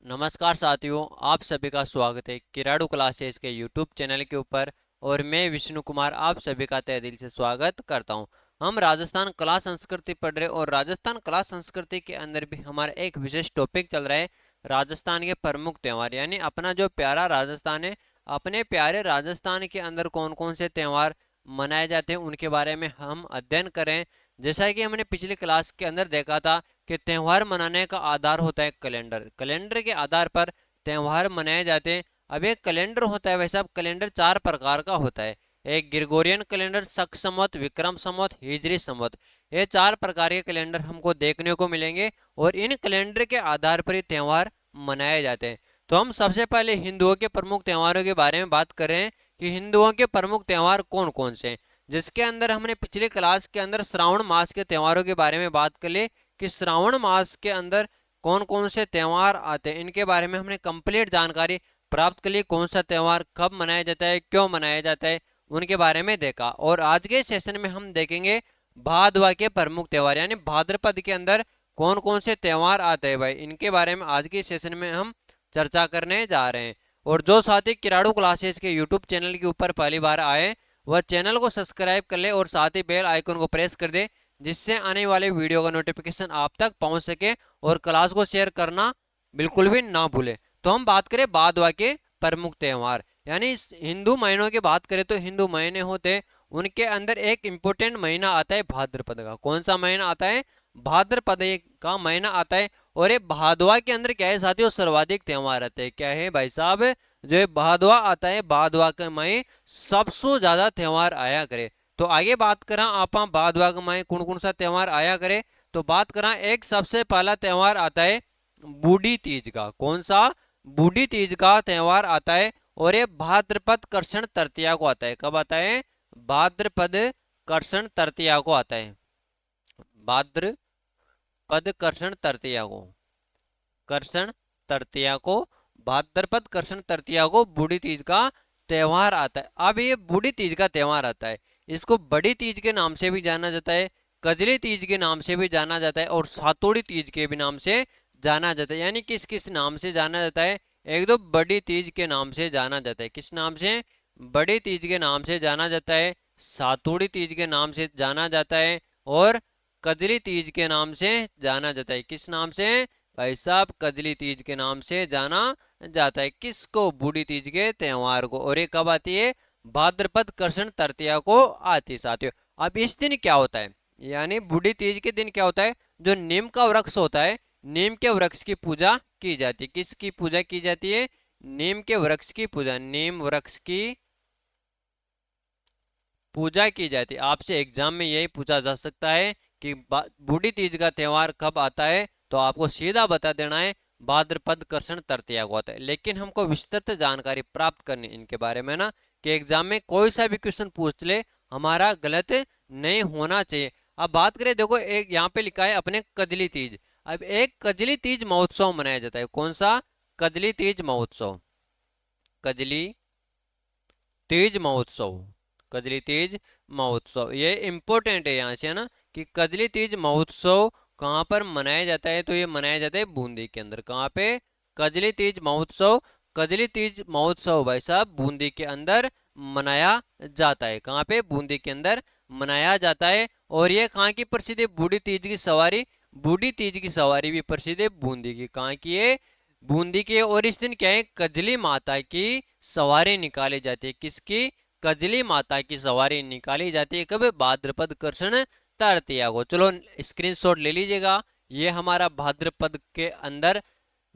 नमस्कार साथियों, आप सभी का स्वागत है किराड़ू क्लासेस के यूट्यूब चैनल के ऊपर। और मैं विष्णु कुमार आप सभी का तहे दिल से स्वागत करता हूं। हम राजस्थान कला संस्कृति पढ़ रहे और राजस्थान कला संस्कृति के अंदर भी हमारा एक विशेष टॉपिक चल रहा है, राजस्थान के प्रमुख त्यौहार। यानी अपना जो प्यारा राजस्थान है, अपने प्यारे राजस्थान के अंदर कौन कौन से त्यौहार मनाए जाते हैं उनके बारे में हम अध्ययन करें। जैसा कि हमने पिछली क्लास के अंदर देखा था कि त्यौहार मनाने का आधार होता है कैलेंडर। कैलेंडर के आधार पर त्यौहार मनाए जाते हैं। अब एक कैलेंडर होता है, वैसे अब कैलेंडर चार प्रकार का होता है। एक ग्रिगोरियन कैलेंडर, शक संवत, विक्रम संवत, हिजरी संवत। ये चार प्रकार के कैलेंडर हमको देखने को मिलेंगे और इन कैलेंडर के आधार पर ही त्यौहार मनाए जाते हैं। तो हम सबसे पहले हिंदुओं के प्रमुख त्योहारों के बारे में बात कर रहे हैं कि हिंदुओं के प्रमुख त्यौहार कौन कौन से हैं। जिसके अंदर हमने पिछली क्लास के अंदर श्रावण मास के त्योहारों के बारे में बात कर ली कि श्रावण मास के अंदर कौन कौन से त्यौहार आते हैं। इनके बारे में हमने कंप्लीट जानकारी प्राप्त कर ली। कौन सा त्यौहार कब मनाया जाता है, क्यों मनाया जाता है, उनके बारे में देखा। और आज के सेशन में हम देखेंगे भादवा के प्रमुख त्यौहार, यानी भाद्रपद के अंदर कौन कौन से त्यौहार आते हैं भाई। इनके बारे में आज के सेशन में हम चर्चा करने जा रहे हैं। और जो साथी किराड़ू क्लासेस के यूट्यूब चैनल के ऊपर पहली बार आए वह चैनल को सब्सक्राइब कर ले और साथ ही बेल आइकन को प्रेस कर दे, जिससे आने वाले वीडियो का नोटिफिकेशन आप तक पहुंच सके। और क्लास को शेयर करना बिल्कुल भी ना भूले। तो हम बात करें भादवा के प्रमुख त्यौहार, यानी इस हिंदू महीनों की बात करें तो हिंदू महीने होते हैं, उनके अंदर एक इंपोर्टेंट महीना आता है भाद्रपद का। कौन सा महीना आता है? भाद्रपद का महीना आता है। और ये भादवा के अंदर क्या है साथियों, सर्वाधिक त्यौहार आते हैं। क्या है भाई साहब? जो ये भादवा आता है, भादवा के महीने सबसे ज्यादा त्यौहार आया करे। तो आगे बात करा आप भादवा के महीने कौन कौन सा त्यौहार आया करे, तो बात करा एक सबसे पहला त्यौहार आता है बूढ़ी तीज का। कौन सा? बूढ़ी तीज का त्यौहार आता है। और ये भाद्रपद कृष्ण तृतीया को आता है। कब आता है? भाद्रपद कृष्ण तृतीया को आता है। भाद्रपद कृष्ण तृतीया को, कृष्ण तृतीया को, भाद्रपद कृष्ण तृतीया को बूढ़ी तीज का त्यौहार आता है। अब ये बूढ़ी तीज का त्यौहार आता है, इसको बड़ी तीज के नाम से भी जाना जाता है, कजली तीज के नाम से भी जाना जाता है और सातोड़ी तीज के भी नाम से जाना जाता है। यानी किस किस नाम से जाना जाता है? एक दो बड़ी तीज के नाम से जाना जाता है। किस नाम से? बड़ी तीज के नाम से जाना जाता है, सातोड़ी तीज के नाम से जाना जाता है और कजली तीज के नाम से जाना जाता है। किस नाम से भाई साहब? कजली तीज के नाम से जाना जाता है। किसको? बूढ़ी तीज के त्यौहार को। और ये कब आती है? भाद्रपद कृष्ण तृतीया को आती है साथियों। अब इस दिन क्या होता है, यानी बूढ़ी तीज के दिन क्या होता है? जो नीम का वृक्ष होता है, नीम के वृक्ष की पूजा की जाती है। किसकी पूजा की जाती है? नीम के वृक्ष की पूजा, नीम वृक्ष की पूजा की जाती है। आपसे एग्जाम में यही पूछा जा सकता है कि बूढ़ी तीज का त्यौहार कब आता है, तो आपको सीधा बता देना है भाद्रपद कृष्ण तृतीया को आता है। लेकिन हमको विस्तृत जानकारी प्राप्त करनी इनके बारे में ना, कि एग्जाम में कोई सा भी क्वेश्चन पूछ ले हमारा गलत नहीं होना चाहिए। अब बात करें, देखो एक यहाँ पे लिखा है अपने कजली तीज। अब एक कजली तीज महोत्सव मनाया जाता है। कौन सा? कजली तीज महोत्सव, कजली तीज महोत्सव, कजली तीज महोत्सव। ये इंपॉर्टेंट है यहाँ से, है ना, कि कजली तीज महोत्सव कहाँ पर मनाया जाता है, तो ये मनाया जाता है बूंदी के अंदर। कहाँ पे? कजली तीज महोत्सव। कजली तीज महोत्सव भाई साहब बूंदी के अंदर मनाया जाता है। कहाँ पे? बूंदी के अंदर मनाया जाता है। और ये कहाँ की प्रसिद्ध है? बूढ़ी तीज की सवारी, बूढ़ी तीज की सवारी भी प्रसिद्ध है बूंदी की। कहाँ की है? बूंदी की। और इस दिन क्या है? कजली माता की सवारी निकाली जाती है। किसकी? कजली माता की सवारी निकाली जाती है। कब? भाद्रपद कृष्ण तृतीया को। चलो स्क्रीनशॉट ले लीजिएगा। ये हमारा भाद्रपद के अंदर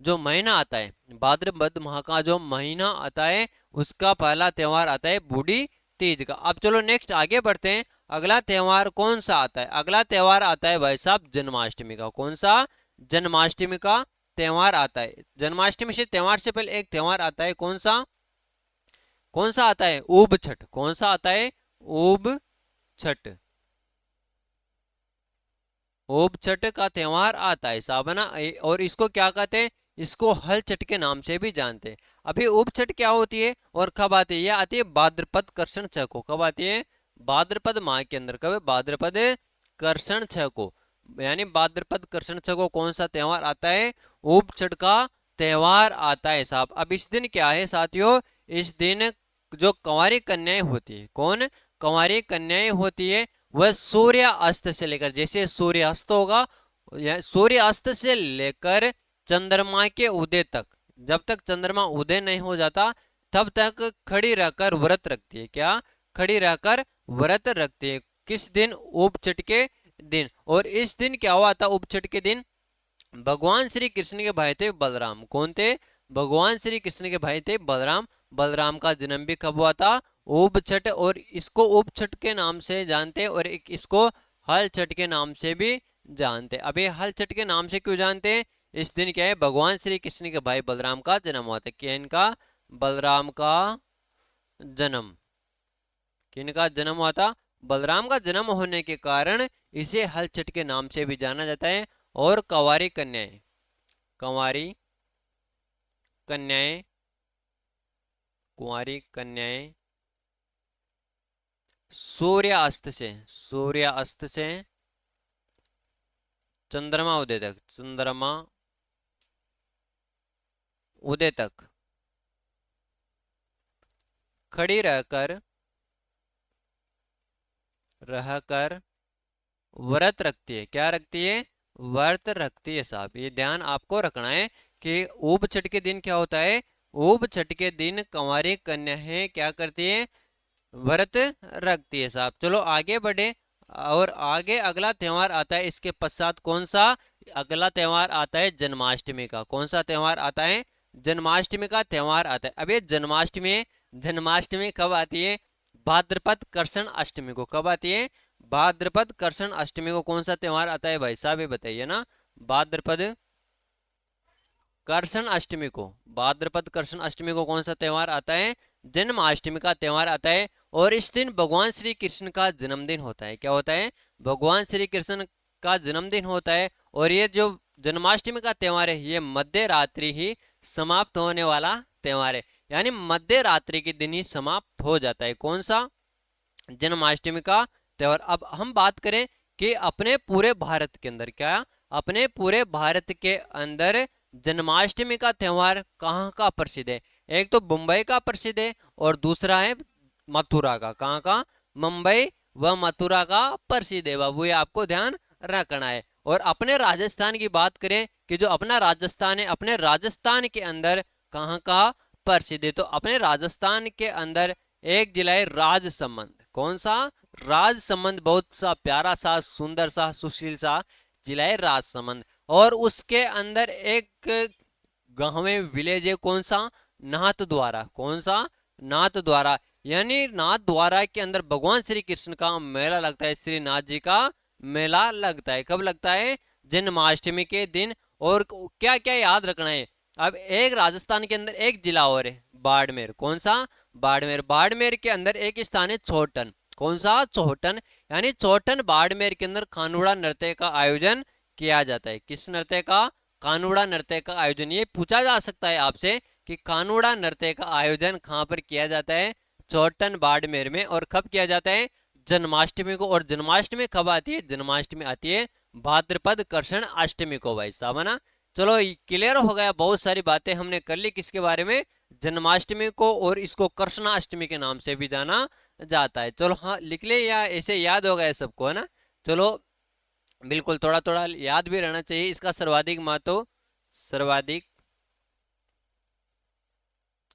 जो महीना आता है, भाद्रपद माह का जो महीना आता है, उसका पहला त्यौहार आता है बूढ़ी तीज का। अब चलो नेक्स्ट आगे बढ़ते हैं। अगला त्यौहार कौन सा आता है? अगला त्यौहार आता है भाई साहब जन्माष्टमी का। कौन सा? जन्माष्टमी का त्यौहार आता है। जन्माष्टमी से त्यौहार से पहले एक त्यौहार आता है। कौन सा? कौन सा आता है? ऊब छठ। कौन सा आता है? ऊब छठ। ऊब छठ का त्यौहार आता है साहब, है ना। और इसको क्या कहते हैं? इसको हल छठ के नाम से भी जानते हैं। अभी ऊब छठ क्या होती है और कब आती है? ये आती है भाद्रपद कृष्ण छह को। कब आती है? भाद्रपद माह के अंदर। कब? भाद्रपद कृष्ण छह को। यानी भाद्रपद कृष्ण छह को कौन सा त्यौहार आता है? ऊब छठ का त्योहार आता है साहब। अब इस दिन क्या है साथियों, इस दिन जो कंवारी कन्याएं होती है, कौन कंवारी कन्याएं होती है, वह सूर्य अस्त से लेकर, जैसे सूर्य अस्त होगा, सूर्य अस्त से लेकर चंद्रमा के उदय तक, जब तक चंद्रमा उदय नहीं हो जाता तब तक खड़ी रहकर व्रत रखती है। क्या खड़ी रहकर व्रत रखती है? किस दिन? उपचट के दिन। और इस दिन क्या हुआ था उपचट के दिन? भगवान श्री कृष्ण के भाई थे बलराम। कौन थे? भगवान श्री कृष्ण के भाई थे बलराम। बलराम का जन्म भी कब हुआ था? उपछठ। और इसको उपछठ के नाम से जानते, और एक इसको हल छठ के नाम से भी जानते। अब ये हल छठ के नाम से क्यों जानते हैं? इस दिन क्या है, भगवान श्री कृष्ण के भाई बलराम का जन्म हुआ था। क्या इनका? बलराम का जन्म। किनका जन्म हुआ था? बलराम का जन्म होने के कारण इसे हल छठ के नाम से भी जाना जाता है। और कंवारी कन्याएं, कंवारी कन्याएं, कुंवारी कन्याएं सूर्यास्त से, सूर्यास्त से चंद्रमा उदय तक, चंद्रमा उदय तक खड़ी रहकर रहकर व्रत रखती है। क्या रखती है? व्रत रखती है साहब। ये ध्यान आपको रखना है कि ऊब छठ के दिन क्या होता है? ऊब छठ के दिन कंवारी कन्याएं क्या करती है? व्रत रखती है साहब। चलो आगे बढ़े, और आगे अगला त्योहार आता है इसके पश्चात। कौन सा? अगला त्योहार आता है जन्माष्टमी का। कौन सा त्योहार आता है? जन्माष्टमी का त्योहार आता है। अब ये जन्माष्टमी, जन्माष्टमी कब आती है? भाद्रपद कृष्ण अष्टमी को। कब आती है? भाद्रपद कृष्ण अष्टमी को। कौन सा त्योहार आता है भाई साहब, ये बताइए ना। भाद्रपद कृष्ण अष्टमी को, भाद्रपद कृष्ण अष्टमी को कौन सा त्योहार आता है? जन्माष्टमी का त्योहार आता है। और इस दिन भगवान श्री कृष्ण का जन्मदिन होता है। क्या होता है? भगवान श्री कृष्ण का जन्मदिन होता है। और ये जो जन्माष्टमी का त्योहार है, ये मध्य रात्रि ही समाप्त होने वाला त्योहार है, यानी मध्य रात्रि के दिन ही समाप्त हो जाता है। कौन सा? जन्माष्टमी का त्योहार। अब हम बात करें कि अपने पूरे भारत के अंदर, क्या अपने पूरे भारत के अंदर जन्माष्टमी का त्योहार कहाँ का प्रसिद्ध है? एक तो मुंबई का प्रसिद्ध है, और दूसरा है मथुरा का। कहाँ का? मुंबई व मथुरा का प्रसिद्ध है बाबू, ये आपको ध्यान रखना है। और अपने राजस्थान की बात करें कि जो अपना राजस्थान है, अपने राजस्थान के अंदर कहाँ का प्रसिद्ध है? तो अपने राजस्थान के अंदर एक जिला है राजसमंद। कौन सा? राजसमंद। बहुत सा प्यारा सा, सुंदर सा, सुशील सा जिला है राजसमंद। और उसके अंदर एक गांव में विलेज है। कौन सा? नाथ द्वारा। कौन सा? नाथ द्वारा। यानी नाथ द्वारा के अंदर भगवान श्री कृष्ण का मेला लगता है, श्री नाथ जी का मेला लगता है। कब लगता है? जन्माष्टमी के दिन। और क्या क्या याद रखना है? अब एक राजस्थान के अंदर एक जिला और है, बाड़मेर। कौन सा? बाड़मेर। बाड़मेर के अंदर एक स्थान है छोटन। कौन सा? छोटन। यानी छोटन बाड़मेर के अंदर कानूड़ा नृत्य का आयोजन किया जाता है। किस नृत्य का? कानूड़ा नृत्य का आयोजन। ये पूछा जा सकता है आपसे कि कानूड़ा नृत्य का आयोजन कहाँ पर किया जाता है? छोटन बाड़मेर में। और कब किया जाता है? जन्माष्टमी को। और जन्माष्टमी कब आती है? जन्माष्टमी आती है भाद्रपद कृष्ण अष्टमी को भाई साहब, है ना। चलो क्लियर हो गया, बहुत सारी बातें हमने कर ली किसके बारे में? जन्माष्टमी को। और इसको कृष्णाष्टमी के नाम से भी जाना जाता है। चलो हाँ लिख ले, या ऐसे याद हो गया सबको, है ना। चलो बिल्कुल, थोड़ा थोड़ा याद भी रहना चाहिए। इसका सर्वाधिक महत्व, सर्वाधिक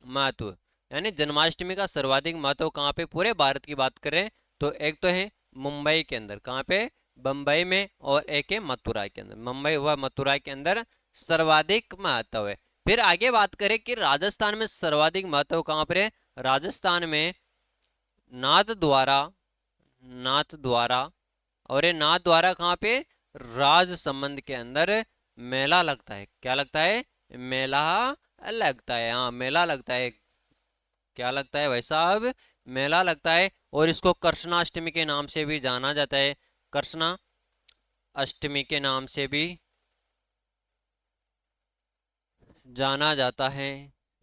महत्व, यानी जन्माष्टमी का सर्वाधिक महत्व कहाँ पे? पूरे भारत की बात करें तो एक तो है मुंबई के अंदर। कहाँ पे? बम्बई में। और एक है मथुरा के अंदर। मुंबई व मथुरा के अंदर सर्वाधिक महत्व है। फिर आगे बात करें कि राजस्थान में सर्वाधिक महत्व कहाँ पर है? राजस्थान में नाथ द्वारा, नाथ द्वारा। और ये नाथ द्वारा कहाँ पे? राजसमंद के अंदर मेला लगता है। क्या लगता है? मेला लगता है। हाँ मेला लगता है। क्या लगता है भाई साहब? मेला लगता है। और इसको कृष्णाष्टमी के नाम से भी जाना जाता है। कृष्णा अष्टमी के नाम से भी जाना जाता है।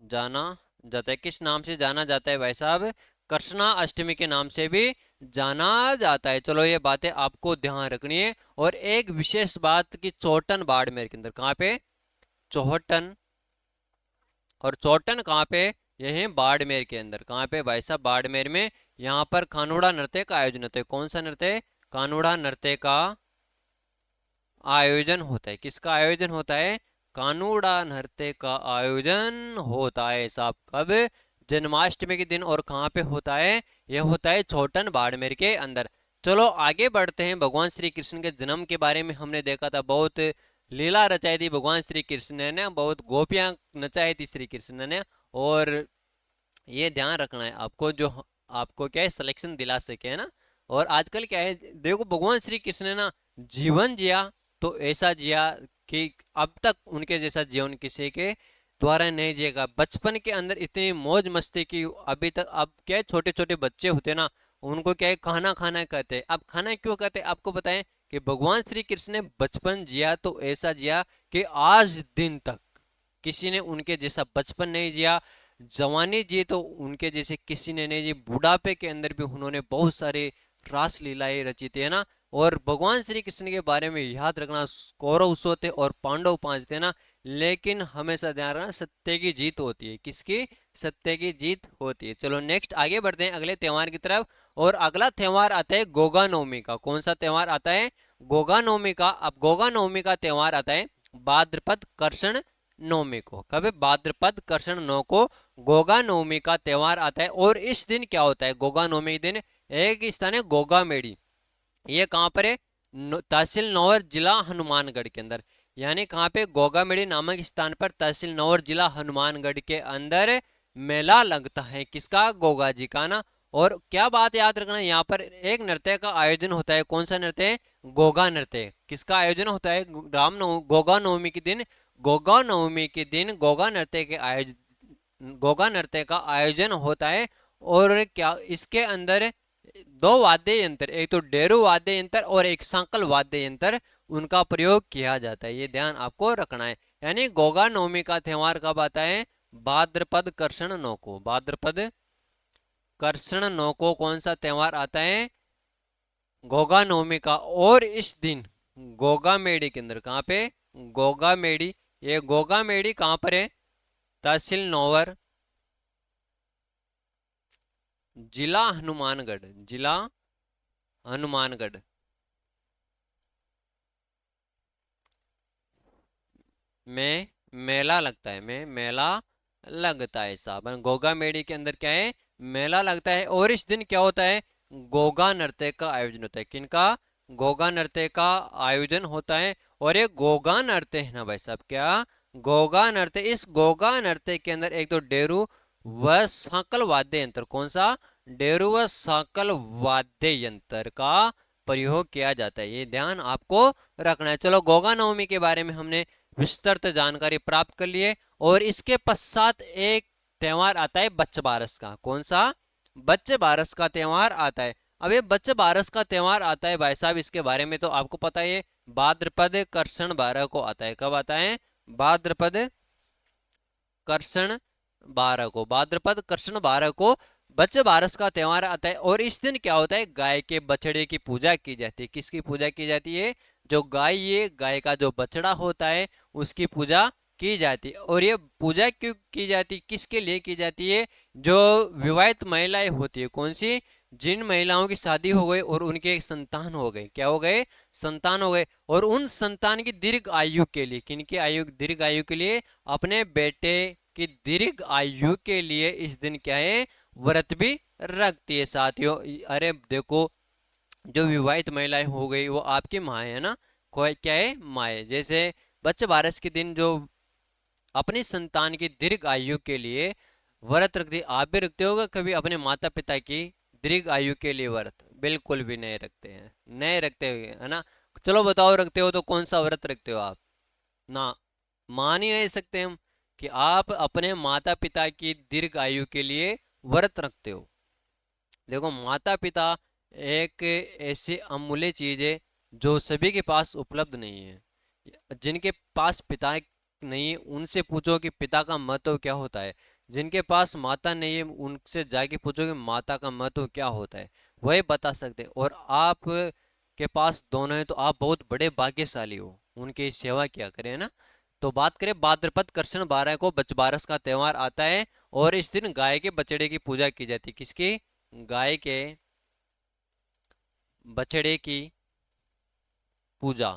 जाना जाता है। किस नाम से जाना जाता है भाई साहब? कृष्णा अष्टमी के नाम से भी जाना जाता है। चलो ये बातें आपको ध्यान रखनी है। और एक विशेष बात कि चौहटन बाड़मेर के अंदर, कहाँ पे? चौहटन और चोटन कहाँ पे? यही बाड़मेर के अंदर। कहाँ पे भाई साहब? बाड़मेर में। यहाँ पर कानूड़ा नृत्य का आयोजन होता है। कौन सा नृत्य? कानूड़ा नृत्य का आयोजन होता है। किसका आयोजन होता है? कानूड़ा नृत्य का आयोजन होता है साहब। कब? जन्माष्टमी के दिन। और कहाँ पे होता है? यह होता है छोटन बाड़मेर के अंदर। चलो आगे बढ़ते हैं। भगवान श्री कृष्ण के जन्म के बारे में हमने देखा था। बहुत लीला रचाई थी भगवान श्री कृष्ण ने, बहुत गोपियां नचाई थी श्री कृष्ण ने। और ये ध्यान रखना है आपको, जो आपको क्या है सिलेक्शन दिला सके, है ना। और आजकल क्या है, देखो भगवान श्री कृष्ण ने ना जीवन जिया तो ऐसा जिया कि अब तक उनके जैसा जीवन किसी के द्वारा नहीं जिएगा। बचपन के अंदर इतनी मौज मस्ती की अभी तक। अब क्या है, छोटे छोटे बच्चे होते हैं ना, उनको क्या है खाना खाना कहते हैं। अब खाना क्यों कहते हैं आपको बताएं कि भगवान श्री कृष्ण ने बचपन जिया तो ऐसा जिया कि आज दिन तक किसी ने उनके जैसा बचपन नहीं जिया। जवानी जी तो उनके जैसे किसी ने नहीं जी। बुढ़ापे के अंदर भी उन्होंने बहुत सारे रास लीलाएं रची थी, है ना। और भगवान श्री कृष्ण के बारे में याद रखना, कौरव 100 थे और पांडव 5 थे ना। लेकिन हमेशा ध्यान रखना, सत्य की जीत होती है। किसकी? सत्य की जीत होती है। चलो नेक्स्ट आगे बढ़ते हैं अगले त्योहार की तरफ। और अगला त्योहार आता है गोगा नवमी का। कौन सा त्योहार आता है? गोगा नवमी का। अब गोगा नवमी का त्योहार आता है भाद्रपद कृष्ण नवमी को। कब? भाद्रपद कृष्ण नौ को गोगा नवमी का त्योहार आता है। और इस दिन क्या होता है? गोगा नवमी के दिन एक स्थान है गोगा मेड़ी। ये कहाँ पर है? तहसील नौर जिला हनुमानगढ़ के अंदर। यानी कहाँ पे? गोगा मेड़ी नामक स्थान पर तहसील नौर जिला हनुमानगढ़ के अंदर मेला लगता है। किसका? गोगा जी का ना। और क्या बात याद रखना, यहाँ पर एक नृत्य का आयोजन होता है। कौन सा नृत्य? गोगा नृत्य। किसका आयोजन होता है? गोगा नवमी के दिन। गोगा नवमी के दिन गोगा नृत्य के आयोजन, गोगा नृत्य का आयोजन होता है। और क्या इसके अंदर दो वाद्य यंत्र, एक तो डेरू वाद्य यंत्र और एक सांकल वाद्य यंत्र, उनका प्रयोग किया जाता है। ये ध्यान आपको रखना है। यानी गोगा नवमी का त्योहार कब आता है? भाद्रपद कृष्ण नौ को। भाद्रपद कृष्ण नौ को कौन सा त्योहार आता है? गोगा नवमी का। और इस दिन गोगा मेड़ी के अंदर, कहाँ पे? गोगा मेड़ी। ये गोगा मेड़ी कहाँ पर है? तहसील नौवर जिला हनुमानगढ़। जिला हनुमानगढ़ में मेला लगता है। में मेला लगता है साहब। गोगा मेड़ी के अंदर क्या है? मेला लगता है। और इस दिन क्या होता है? गोगा नृत्य का आयोजन होता है। किनका? गोगा नृत्य का आयोजन होता है। और ये गोगा नृत्य है ना भाई साहब, क्या? गोगा नृत्य। इस गोगा नृत्य के अंदर एक तो डेरू व सांकल वाद्य यंत्र। कौन सा? डेरू व सांकल वाद्य यंत्र का प्रयोग किया जाता है। ये ध्यान आपको रखना है। चलो गोगा नवमी के बारे में हमने विस्तृत जानकारी प्राप्त कर लिए। और इसके पश्चात एक त्योहार आता है बच्चे बारस का। कौन सा? बच्चे बारस का त्योहार आता है। अब ये बच्चे बारस का त्योहार आता है भाई साहब, इसके बारे में तो आपको पता है, भाद्रपद कृष्ण 12 को आता है। कब आता है? भाद्रपद कृष्ण 12 को। भाद्रपद कृष्ण 12 को बच्चे बारस का त्योहार आता है। और इस दिन क्या होता है? गाय के बछड़े की पूजा की जाती है। किसकी पूजा की जाती है? जो गाय, ये गाय का जो बछड़ा होता है उसकी पूजा की जाती है। और ये पूजा क्यों की जाती है? किसके लिए की जाती है? जो विवाहित महिलाएं होती है। कौन सी? जिन महिलाओं की शादी हो गई और उनके संतान हो गए। क्या हो गए? संतान हो गए। और उन संतान की दीर्घ आयु के लिए, किनकी आयु? दीर्घ आयु के लिए, अपने बेटे की दीर्घ आयु के लिए इस दिन क्या है? व्रत भी रखती है साथियों। अरे देखो, जो विवाहित महिलाएं हो गई वो आपकी माँ है ना। कोई क्या है? माँ है। जैसे बच्चे बारस के दिन जो अपनी संतान की दीर्घ आयु के लिए व्रत रखती, आप भी रखते होगा कभी अपने माता पिता की दीर्घ आयु के लिए व्रत? बिल्कुल भी नहीं रखते हैं, नहीं रखते है ना। चलो बताओ, रखते हो तो कौन सा व्रत रखते हो आप? ना, मान ही नहीं सकते हम कि आप अपने माता पिता की दीर्घ आयु के लिए व्रत रखते हो। देखो माता पिता एक ऐसी अमूल्य चीज है जो सभी के पास उपलब्ध नहीं है। जिनके पास पिता नहीं है उनसे पूछो कि पिता का महत्व क्या होता है। जिनके पास माता नहीं है उनसे जाके पूछो कि माता का महत्व क्या होता है, वही बता सकते हैं। और आप के पास दोनों है तो आप बहुत बड़े भाग्यशाली हो, उनकी सेवा किया करें, है ना। तो बात करें भाद्रपद कृष्ण 12 को बचबारस का त्योहार आता है और इस दिन गाय के बछड़े की पूजा की जाती है। किसकी? गाय के बछड़े की पूजा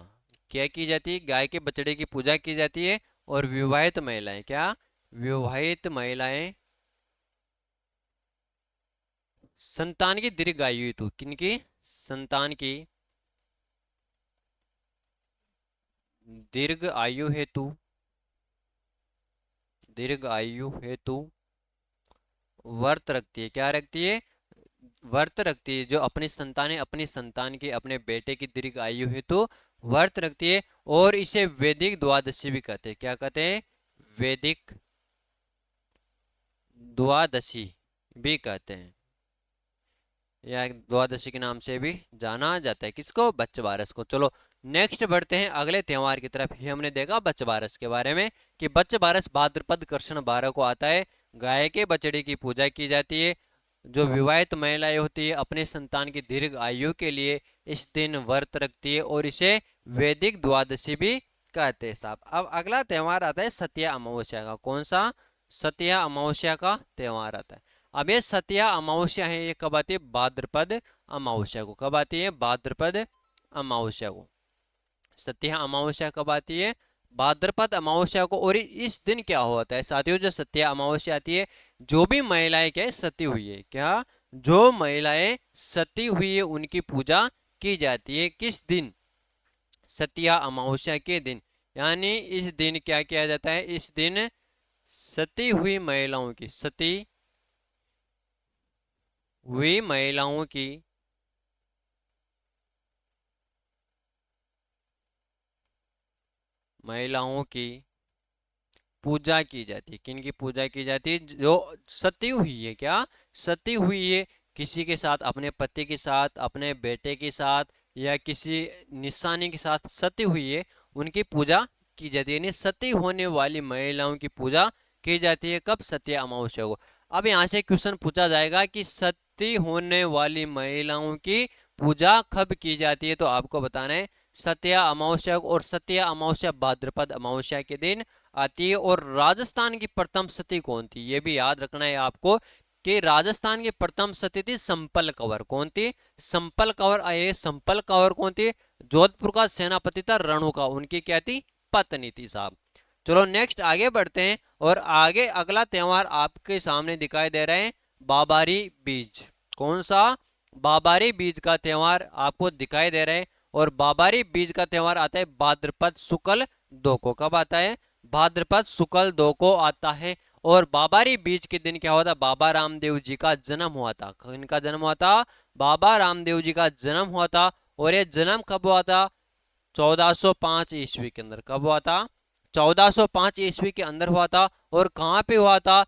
क्या की जाती है? गाय के बछड़े की पूजा की जाती है। और विवाहित महिलाएं, क्या? विवाहित महिलाएं संतान की दीर्घायु हेतु, किनकी? संतान की दीर्घ आयु हेतु, दीर्घ आयु हेतु व्रत रखती है। क्या रखती है? व्रत रखती है। जो अपनी संतान है, अपनी संतान की, अपने बेटे की दीर्घ आयु हेतु व्रत रखती है। और इसे वैदिक द्वादशी भी कहते हैं। क्या कहते हैं? वैदिक द्वादशी भी कहते हैं, या द्वादशी के नाम से भी जाना जाता है। किसको? बच्चबारस को। चलो नेक्स्ट बढ़ते हैं अगले त्योहार की तरफ। ये हमने देखा बच्चबारस के बारे में कि बच्चबारस भाद्रपद कृष्ण 12 को आता है। गाय के बछड़े की पूजा की जाती है। जो विवाहित महिलाएं होती है अपने संतान की दीर्घ आयु के लिए इस दिन व्रत रखती है और इसे वैदिक द्वादशी भी कहते हैं साहब। अब अगला त्योहार आता है सत्या अमावस्या का। कौन सा? सत्या अमावस्या का त्योहार आता है। अब ये सत्या अमावस्या है, ये कब आती है? भाद्रपद अमावस्या को। कब आती है? भाद्रपद अमावस्या को। सत्या अमावस्या कब आती है? भाद्रपद अमावस्या को। और इस दिन क्या होता है साथियों? जो सत्या अमावस्या आती है, जो भी महिलाएं क्या है सती हुई है, क्या? जो महिलाएं सती हुई है उनकी पूजा की जाती है। किस दिन? सत्या अमावस्या के दिन। यानी इस दिन क्या किया जाता है? इस दिन सती हुई महिलाओं की, सती हुई महिलाओं की महिलाओं की पूजा की जाती है। किन की पूजा की जाती है? जो सती हुई है, क्या? सती हुई है, किसी के साथ, अपने पति के साथ, अपने बेटे के साथ, या किसी निशानी के साथ सती हुई है, उनकी पूजा की जाती है। यानी सती होने वाली महिलाओं की पूजा की जाती है। कब? सत्या अमावस्या को। अब यहाँ से क्वेश्चन पूछा जाएगा कि सती होने वाली महिलाओं की पूजा कब की जाती है, तो आपको बताना है सत्या अमावस्या को। और सत्या अमावस्या भाद्रपद अमावस्या के दिन आती है। और राजस्थान की प्रथम सती कौन थी? ये भी याद रखना है आपको कि राजस्थान की प्रथम सती थी संपल कंवर। कौन थी? संपल कंवर। आए संपल कंवर कौन थी? जोधपुर का सेनापति था रेणुका, उनकी क्या थी? पत्नी थी साहब। चलो नेक्स्ट आगे बढ़ते हैं। और आगे अगला त्योहार आपके सामने दिखाई दे रहे हैं, बाबारी बीज। कौन सा? बाबारी बीज का त्योहार आपको दिखाई दे रहा है। और बाबारी बीज का त्योहार आता है भाद्रपद शुक्ल 2 को। कब आता है? भाद्रपद शुक्ल 2 को आता है। और बाबारी बीज के दिन क्या हुआ था? बाबा रामदेव जी का जन्म हुआ था। इनका जन्म हुआ था? बाबा रामदेव जी का जन्म हुआ था। और ये जन्म कब हुआ था? 1405 ईस्वी के अंदर। कब हुआ था? 1405 ईस्वी के अंदर हुआ था। और कहाँ पे हुआ था?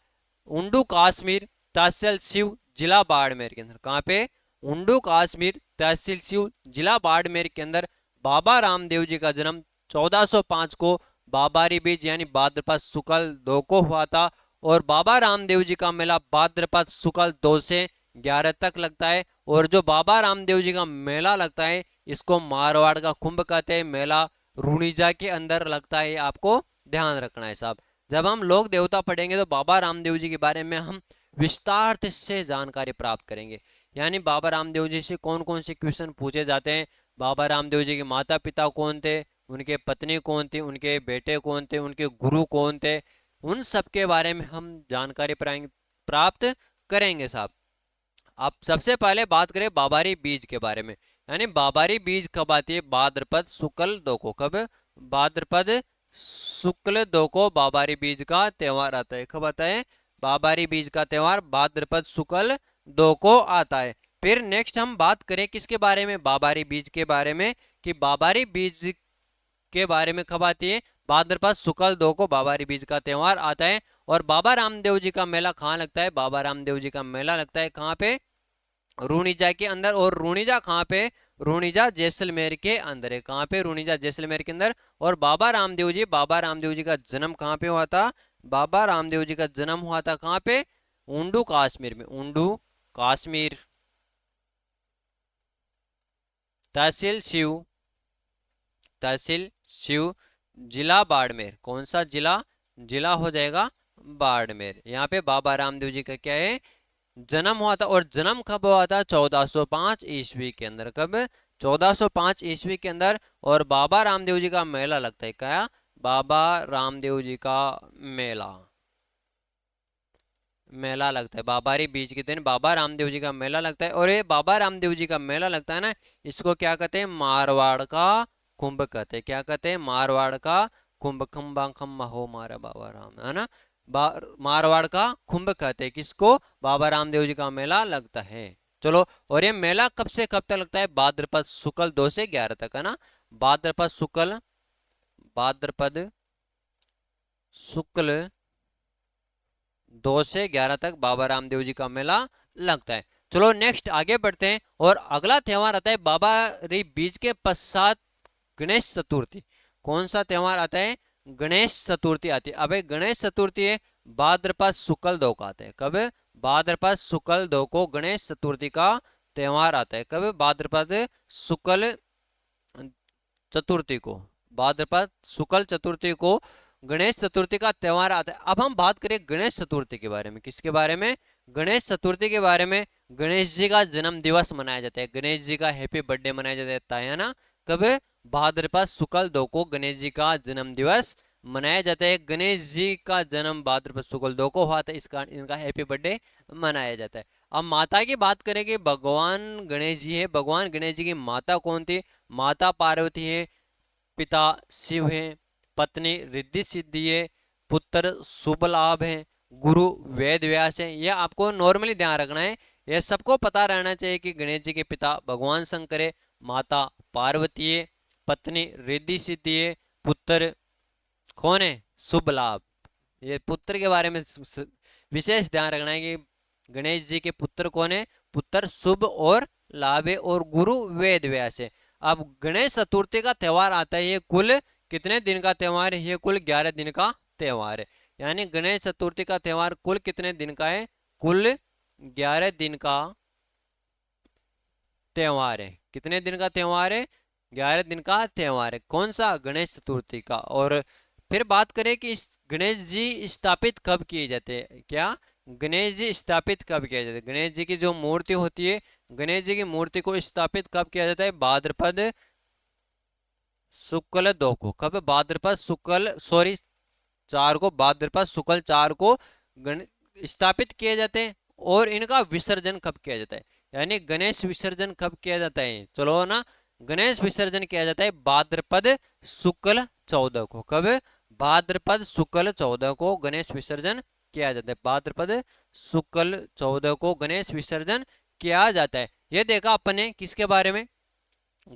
उंडू कश्मीर, तहसील शिव, जिला बाड़मेर के अंदर। कहाँ पे? उंडू कश्मीर, तहसील शिव, जिला बाड़मेर के अंदर बाबा रामदेव जी का जन्म 1405 को बाबारी बीज यानी भाद्रपद शुक्ल 2 को हुआ था। और बाबा रामदेव जी का मेला भाद्रपद शुक्ल 2 से 11 तक लगता है। और जो बाबा रामदेव जी का मेला लगता है इसको मारवाड़ का कुंभ कहते हैं। मेला रूणीजा के अंदर लगता है, आपको ध्यान रखना है साहब। जब हम लोक देवता पढ़ेंगे तो बाबा रामदेव जी के बारे में हम विस्तार से जानकारी प्राप्त करेंगे। यानी बाबा रामदेव जी से कौन कौन से क्वेश्चन पूछे जाते हैं, बाबा रामदेव जी के माता पिता कौन थे, उनके पत्नी कौन थी, उनके बेटे कौन थे, उनके गुरु कौन थे, उन सब के बारे में हम जानकारी प्राप्त करेंगे साहब। अब सबसे पहले बात करें बाबारी बीज के बारे में। यानी बाबारी बीज कब आती है? भाद्रपद शुक्ल 2 को। कब? भाद्रपद शुक्ल 2 को बाबारी बीज का त्योहार आता है। कब आता है? बाबारी बीज का त्योहार भाद्रपद शुक्ल 2 को आता है। फिर नेक्स्ट हम बात करें किसके बारे में? बाबारी बीज के बारे में। कि बाबारी बीज के बारे में कब आती है? भाद्रपद शुक्ल 2 को बाबारी बीज का त्योहार आता है। और बाबा रामदेव जी का मेला कहाँ लगता है? बाबा रामदेव जी का मेला लगता है कहाँ पे? रूणीजा के अंदर। और रूणीजा कहाँ पे? रूणीजा जैसलमेर के अंदर है। कहाँ पे? रूणीजा जैसलमेर के अंदर। और बाबा रामदेव जी का जन्म कहाँ पे हुआ था? बाबा रामदेव जी का जन्म हुआ था कहाँ पे? उंडू कश्मीर में। उंडू कश्मीर, तहसील शिव, तहसील शिव, जिला बाड़मेर। कौन सा जिला? जिला हो जाएगा बाड़मेर। यहाँ पे बाबा रामदेव जी का क्या है? जन्म हुआ था। और जन्म कब हुआ था? 1405 ईस्वी के अंदर। कब? 1405 ईस्वी के अंदर। और बाबा रामदेव जी का मेला लगता है। क्या? बाबा रामदेव जी का मेला, मेला लगता है बाबारी बीज के दिन बाबा रामदेव जी का मेला लगता है। और ये बाबा रामदेव जी का मेला लगता है ना, इसको क्या कहते हैं? मारवाड़ का कुंभ कहते हैं। क्या कहते हैं? मारवाड़ का कुंभ। खम्बा खम्बा हो मारा बाबा राम, है ना? मारवाड़ का कुंभ कहते हैं किसको? बाबा रामदेव जी का मेला लगता है। चलो, और ये मेला कब से कब तक लगता है? भाद्रपद शुक्ल 2 से 11 तक, है ना? भाद्रपद शुक्ल, भाद्रपद शुक्ल 2 से 11 तक बाबा रामदेव जी का मेला लगता है। चलो नेक्स्ट आगे बढ़ते हैं। और अगला त्योहार आता है बाबा री बीज के पश्चात गणेश चतुर्थी। कौन सा त्योहार आता है? गणेश चतुर्थी आती है। अब गणेश चतुर्थी है भाद्रपद शुक्ल 2 का आता है। कब? भाद्रपद शुक्ल 2 को गणेश चतुर्थी का त्योहार आता है। कब? भाद्रपद शुक्ल चतुर्थी को, भाद्रपद शुक्ल चतुर्थी को गणेश चतुर्थी का त्योहार आता है। अब हम बात करें गणेश चतुर्थी के बारे में। किसके बारे में? गणेश चतुर्थी के बारे में। गणेश जी का जन्म दिवस मनाया जाता है। गणेश जी का हैप्पी बर्थडे मनाया जाता है ना? कब? भाद्रपद शुक्ल 2 को गणेश जी का जन्म दिवस मनाया जाता है। गणेश जी का जन्म भाद्रपद शुक्ल 2 को हुआ था, इसका इनका हैप्पी बर्थडे मनाया जाता है। अब माता की बात करें कि भगवान गणेश जी है। भगवान गणेश जी की माता कौन थी? माता पार्वती है, पिता शिव है, पत्नी रिद्धि सिद्धि है, पुत्र शुभ लाभ है, गुरु वेद व्यास है। यह आपको नॉर्मली ध्यान रखना है। यह सबको पता रहना चाहिए कि गणेश जी के पिता भगवान शंकर है, माता पार्वती है, पत्नी रिद्धि सिद्धि है, पुत्र कौन है? शुभ लाभ। ये पुत्र के बारे में विशेष ध्यान रखना है कि गणेश जी के पुत्र कौन है? पुत्र शुभ और लाभ है, और गुरु वेद व्यास है। अब गणेश चतुर्थी का त्योहार आता है, ये कुल कितने दिन का त्योहार है? ये कुल 11 दिन का त्योहार है। यानी गणेश चतुर्थी का त्योहार कुल कितने दिन का है? कुल 11 दिन का त्योहार है। कितने दिन का त्योहार है? 11 दिन का त्योहार है। कौन सा? गणेश चतुर्थी का। और फिर बात करें कि इस गणेश जी स्थापित कब किए जाते हैं। क्या? गणेश जी स्थापित कब किया जाता है? गणेश जी की जो मूर्ति होती है, गणेश जी की मूर्ति को स्थापित कब किया जाता है? भाद्रपद शुक्ल 2 को। कब? भाद्रपद शुक्ल, सॉरी 4 को, भाद्रपद शुक्ल 4 को गण स्थापित किए जाते हैं। और इनका विसर्जन कब किया जाता है? यानी गणेश विसर्जन कब किया जाता है? चलो ना, गणेश विसर्जन किया जाता है भाद्रपद शुक्ल 14 को। कब? भाद्रपद शुक्ल 14 को गणेश विसर्जन किया जाता है। भाद्रपद शुक्ल 14 को गणेश विसर्जन किया जाता है। यह देखा अपने किसके बारे में?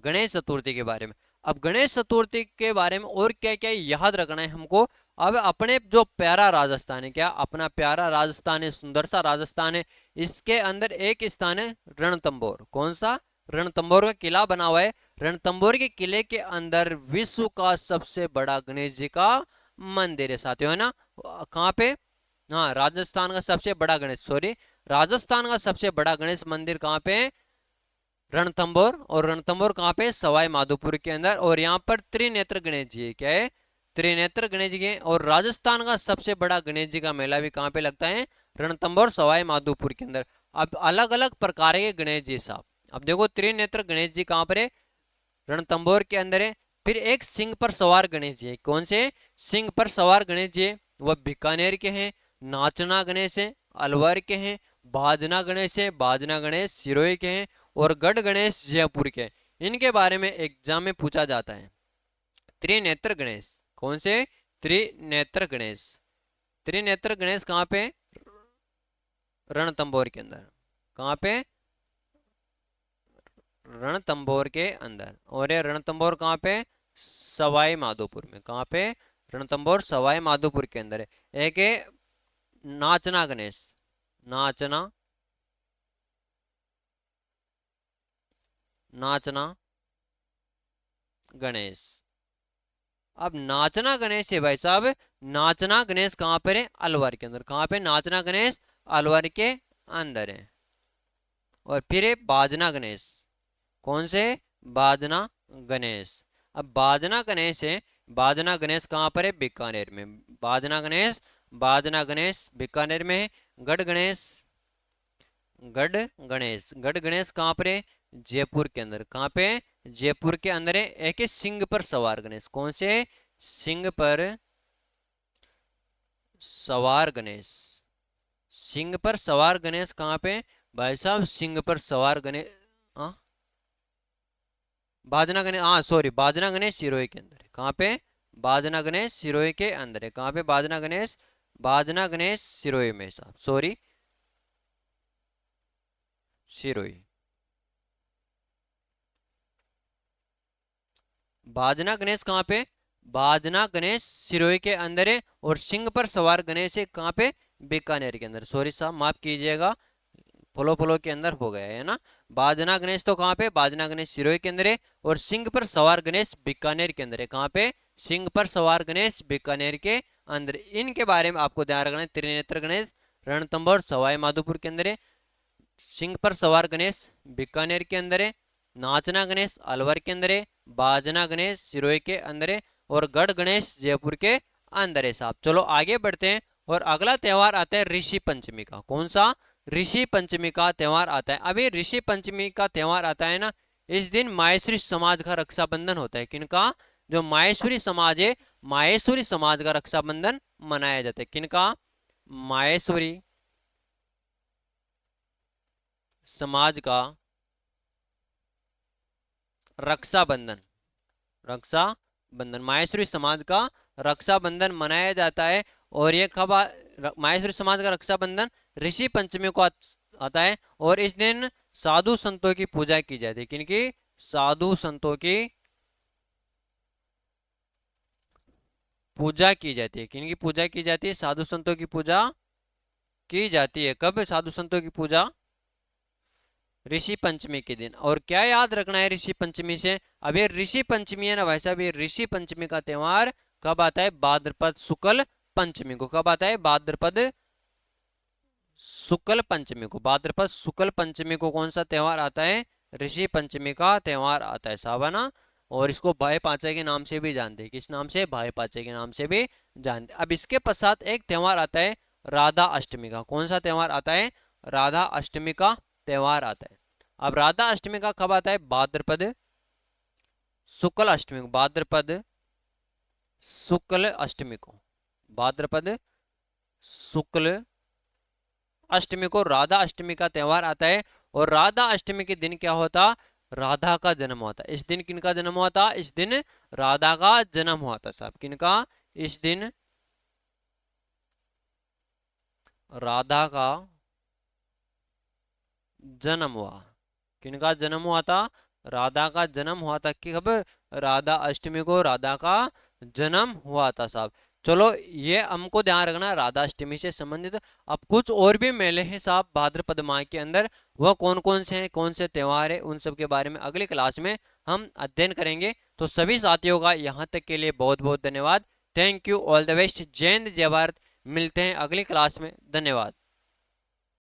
गणेश चतुर्थी के बारे में। अब गणेश चतुर्थी के बारे में और क्या क्या याद रखना है हमको। अब अपने जो प्यारा राजस्थान है, क्या अपना प्यारा राजस्थान है, सुंदर सा राजस्थान है, इसके अंदर एक स्थान है रणथंभौर। कौन सा? रणथंभौर का किला बना हुआ है। रणथंभौर के किले के अंदर विश्व का सबसे बड़ा गणेश जी का मंदिर है साथियों, है ना? कहाँ पे? हाँ, राजस्थान का सबसे बड़ा गणेश, सॉरी, राजस्थान का सबसे बड़ा गणेश मंदिर कहाँ पे है? रणथंभौर। और रणथंभौर कहाँ पे? सवाई माधोपुर के अंदर। और यहाँ पर त्रिनेत्र गणेश जी है। क्या है? त्रिनेत्र गणेश जी है। और राजस्थान का सबसे बड़ा गणेश जी का मेला भी कहाँ पे लगता है? रणथंभौर सवाई माधोपुर के अंदर। अब अलग अलग प्रकार के गणेश जी साहब, अब देखो त्रिनेत्र गणेश जी कहाँ पर है? रणथंभौर के अंदर है। फिर एक सिंह पर सवार गणेश जी है। कौन से? सिंह पर सवार गणेश जी है, वह बीकानेर के हैं। नाचना गणेश है, अलवर के हैं। बाजना गणेश है, बाजना गणेश सिरोही के हैं। और गढ़ गणेश जयपुर के हैं। इनके बारे में एग्जाम में पूछा जाता है। त्रिनेत्र गणेश, कौन से? त्रिनेत्र गणेश। त्रिनेत्र गणेश कहाँ पे? रणथंभौर के अंदर। कहाँ पे? रणथंभौर के अंदर। और ये रणथंभौर कहाँ पे? सवाई माधोपुर में। कहाँ पे? रणथंभौर सवाई माधोपुर के अंदर है। एक है नाचना गणेश, नाचना, नाचना गणेश। अब नाचना गणेश है भाई साहब, नाचना गणेश कहाँ पर है? अलवर के अंदर। कहाँ पे? नाचना गणेश अलवर के अंदर है। और फिर है बाजना गणेश। कौन से? बाजना गणेश। अब बाजना गणेश है, बाजना गणेश कहाँ पर है? बीकानेर में। बाजना गणेश बीकानेर में है। गढ़ गणेश, गढ़ गणेश कहाँ पर है? जयपुर के अंदर। कहाँ पे? जयपुर के अंदर है। एक है सिंह पर सवार गणेश। कौन से? सिंह पर सवार गणेश। सिंह पर सवार गणेश कहाँ पे? भाई साहब सिंह पर सवार गणेश, हाँ बाजना गणेश, हाँ सॉरी, बाजना गणेश सिरोही के अंदर है। कहाँ पे? बाजना गणेश सिरोही के अंदर है। कहाँ पे? बाजना गणेश, बाजना गणेश सिरोही में साहब, सॉरी सिरोही। बाजना गणेश कहाँ पे? बाजना गणेश सिरोही के अंदर है। और सिंह पर सवार गणेश है कहाँ पे? बीकानेर के अंदर। सॉरी साहब माफ कीजिएगा, फॉलो फॉलो के अंदर हो गया है ना। बाजना गणेश तो कहाँ पे? बाजना गणेश सिरोही के अंदर है। और सिंह पर सवार गणेश बीकानेर के अंदर है। कहाँ पे? सिंह पर सवार गणेश बीकानेर के अंदर। इनके बारे में आपको ध्यान रखना है। त्रिनेत्र गणेश रणथंभौर सवाई माधोपुर के अंदर है। सिंह पर सवार गणेश बीकानेर के अंदर है। नाचना गणेश अलवर के अंदर है। बाजना गणेश सिरोही के अंदर है। और गढ़ गणेश जयपुर के अंदर है साहब। चलो आगे बढ़ते हैं। और अगला त्योहार आता है ऋषि पंचमी का। कौन सा? ऋषि पंचमी का त्योहार आता है। अभी ऋषि पंचमी का त्योहार आता है ना, इस दिन माहेश्वरी समाज का रक्षाबंधन होता है। किनका? जो माहेश्वरी समाज है, माहेश्वरी समाज का रक्षाबंधन मनाया जाता है। किनका? माहेश्वरी समाज का रक्षाबंधन, रक्षाबंधन माहेश्वरी समाज का रक्षाबंधन मनाया जाता है। और ये कब माहेश्वरी समाज का रक्षाबंधन ऋषि पंचमी को आता है। और इस दिन साधु संतों की पूजा की जाती है। किनकी? साधु संतों की पूजा की जाती है। किनकी पूजा की जाती है? साधु संतों की पूजा की जाती है। कब साधु संतों की पूजा? ऋषि पंचमी के दिन। और क्या याद रखना है ऋषि पंचमी से? अब ये ऋषि पंचमी है ना भाई साहब, ये ऋषि पंचमी का त्योहार कब आता है? भाद्रपद शुक्ल पंचमी को। कब आता है? भाद्रपद शुक्ल पंचमी को। भाद्रपद शुक्ल पंचमी को कौन सा त्योहार आता है? ऋषि पंचमी का त्योहार आता है साहब, है ना। और इसको भाई पांचे के नाम से भी जानते हैं। किस नाम से? भाई पांचे के नाम से भी जानते हैं। अब इसके पश्चात एक त्योहार आता है राधा अष्टमी का। कौन सा त्योहार आता है? राधा अष्टमी का त्योहार आता है। अब राधा अष्टमी का कब आता है? भाद्रपद शुक्ल अष्टमी को। भाद्रपद शुक्ल अष्टमी को। भाद्रपद शुक्ल अष्टमी को राधा अष्टमी का त्योहार आता है। और राधा अष्टमी के दिन क्या होता? राधा का जन्म होता। इस दिन किनका जन्म हुआ था? इस दिन राधा का जन्म हुआ था साहब। किनका? इस दिन राधा का जन्म हुआ। किनका जन्म हुआ था? राधा का जन्म हुआ था। कि कब? राधा अष्टमी को राधा का जन्म हुआ था साहब। चलो ये हमको ध्यान रखना राधा अष्टमी से संबंधित। अब कुछ और भी मेले हैं साहब भाद्रपद माह के अंदर, वह कौन कौन से हैं, कौन से त्योहार है, उन सब के बारे में अगली क्लास में हम अध्ययन करेंगे। तो सभी साथियों का यहाँ तक के लिए बहुत बहुत धन्यवाद। Thank you, all the best. जय हिंद जय भारत। मिलते हैं अगली क्लास में। धन्यवाद।